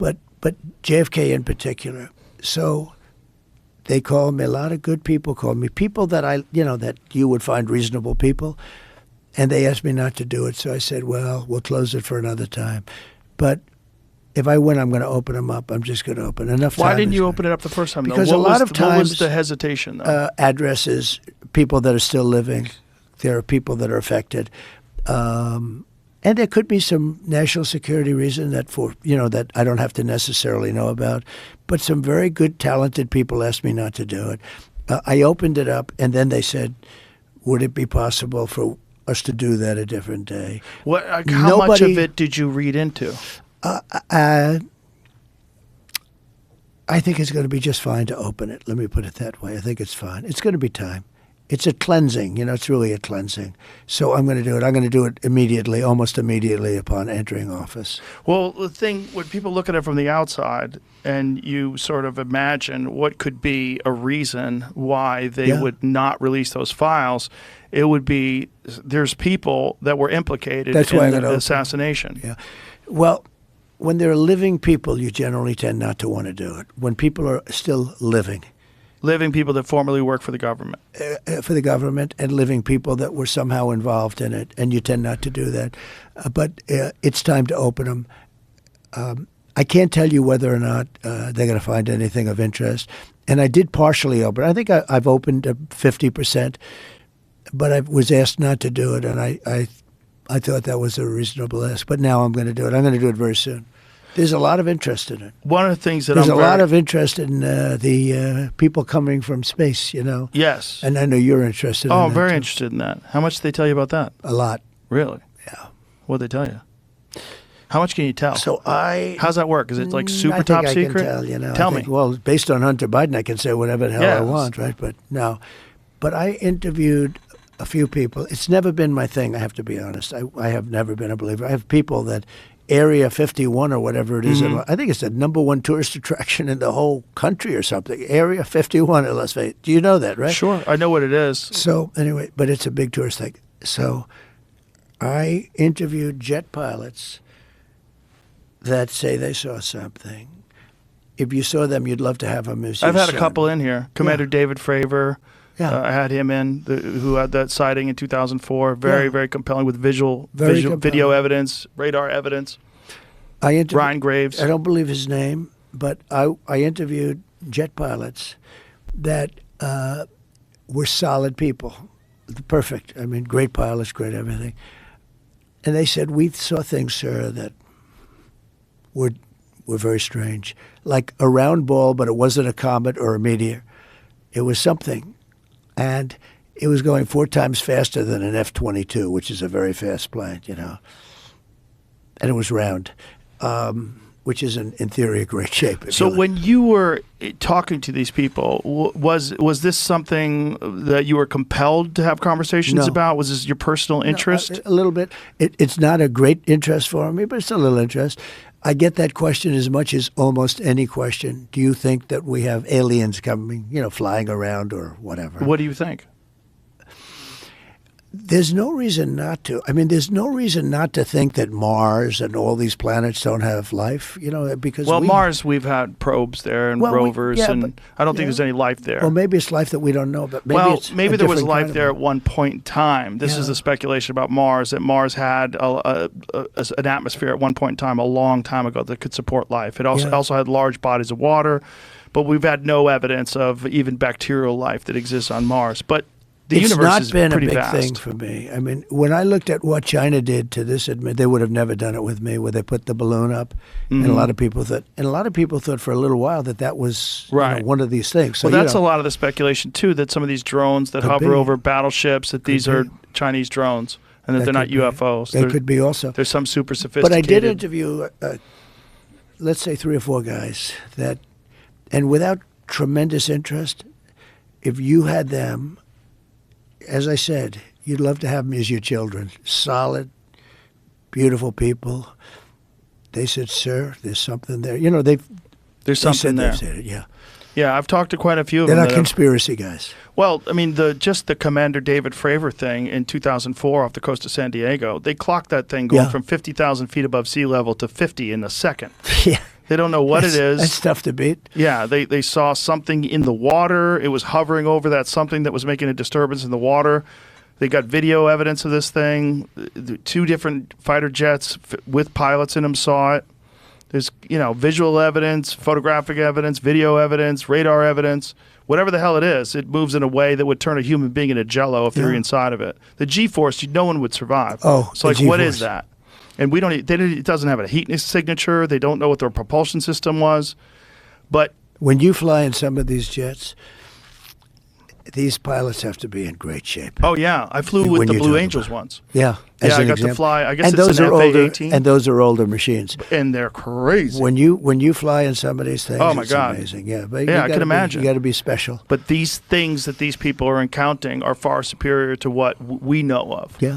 but JFK in particular. So they called me. A lot of good people called me. People that that you would find reasonable people, and they asked me not to do it. So I said, well, we'll close it for another time. But if I win, I'm going to open them up. I'm just going to open enough. Why didn't you open it up the first time? Because though? a lot of times, what was the hesitation? Though? Addresses, people that are still living. There are people that are affected, and there could be some national security reason that I don't have to necessarily know about. But some very good, talented people asked me not to do it. I opened it up, and then they said, "Would it be possible for us to do that a different day?" How much of it did you read into? I think it's going to be just fine to open it. Let me put it that way. I think it's fine. It's going to be time. It's a cleansing. It's really a cleansing. So I'm going to do it. I'm going to do it immediately, almost immediately upon entering office. Well, the thing, when people look at it from the outside and you sort of imagine what could be a reason why they would not release those files, it would be there's people that were implicated in the assassination. Yeah. Well, when there are living people, you generally tend not to want to do it. When people are still living. Living people that formerly worked for the government. And living people that were somehow involved in it, and you tend not to do that. But it's time to open them. I can't tell you whether or not they're going to find anything of interest. And I did partially open. I think I've opened 50%, but I was asked not to do it, and I thought that was a reasonable ask. But now I'm going to do it. I'm going to do it very soon. There's a lot of interest in it. One of the things that there's a lot of interest in the people coming from space, Yes. And I know you're interested in that. Oh, I'm very interested in that. How much did they tell you about that? A lot. Really? Yeah. What did they tell you? How much can you tell? So how's that work? Is it like super top secret? I can tell, Tell me. Well, based on Hunter Biden, I can say whatever the hell I want, right? But no. But I interviewed a few people. It's never been my thing, I have to be honest. I have never been a believer. I have people that Area 51 or whatever it is. I think it's the #1 tourist attraction in the whole country or something. Area 51 in Las Vegas. Do you know that, right? Sure. I know what it is. So anyway, but it's a big tourist thing. So I interviewed jet pilots that say they saw something. If you saw them, you'd love to have them as your I've had son. a couple in here. Commander David Fravor. Yeah. I had him in, who had that sighting in 2004. Very compelling with video evidence, radar evidence. Ryan Graves. I don't believe his name, but I interviewed jet pilots that were solid people. Perfect. I mean, great pilots, great everything. And they said, we saw things, sir, that were very strange. Like a round ball, but it wasn't a comet or a meteor. It was something. And it was going 4 times faster than an F-22, which is a very fast plane, And it was round, which is, in theory, a great shape. So when you were talking to these people, was this something that you were compelled to have conversations about? Was this your personal interest? No, a little bit. It's not a great interest for me, but it's a little interest. I get that question as much as almost any question. Do you think that we have aliens coming, flying around or whatever? What do you think? There's no reason not to. I mean, there's no reason not to think that Mars and all these planets don't have life, because Mars, we've had probes there and rovers, and I don't think there's any life there. Well, maybe it's life that we don't know, but maybe there was life there at one point in time. This is a speculation about Mars, that Mars had an atmosphere at one point in time, a long time ago, that could support life. It also had large bodies of water, but we've had no evidence of even bacterial life that exists on Mars. But the universe is pretty vast. It's not been a big thing for me. I mean, when I looked at what China did to this, they would have never done it with me, where they put the balloon up, and a lot of people thought for a little while that was one of these things. So, that's a lot of the speculation too, that some of these drones that hover over battleships, that these are Chinese drones, and that they're not UFOs. They could be also. There's some super sophisticated. But I did interview, let's say 3 or 4 guys and without tremendous interest, if you had them. As I said, you'd love to have them as your children. Solid, beautiful people. They said, sir, there's something there. There's something there. They said it, yeah. Yeah, I've talked to quite a few of them. They're not conspiracy guys. Well, I mean, just the Commander David Fravor thing in 2004 off the coast of San Diego, they clocked that thing going from 50,000 feet above sea level to 50 in a second. Yeah. They don't know what it is. That's tough to beat. Yeah, they saw something in the water. It was hovering over that something that was making a disturbance in the water. They got video evidence of this thing. The 2 different fighter jets with pilots in them saw it. There's, visual evidence, photographic evidence, video evidence, radar evidence. Whatever the hell it is, it moves in a way that would turn a human being into jello if they were inside of it. The G-force, no one would survive. Oh, so like, what is that? And we don't. It doesn't have a heat signature. They don't know what their propulsion system was. But when you fly in some of these jets, these pilots have to be in great shape. Oh yeah, I flew with the Blue Angels once. Yeah, yeah, I got to fly. I guess and it's those an are older, FA-18, and those are older machines. And they're crazy. When you fly in some of these things, oh my it's God, amazing. Yeah, but yeah, I can imagine. You got to be special. But these things that these people are encountering are far superior to what we know of. Yeah.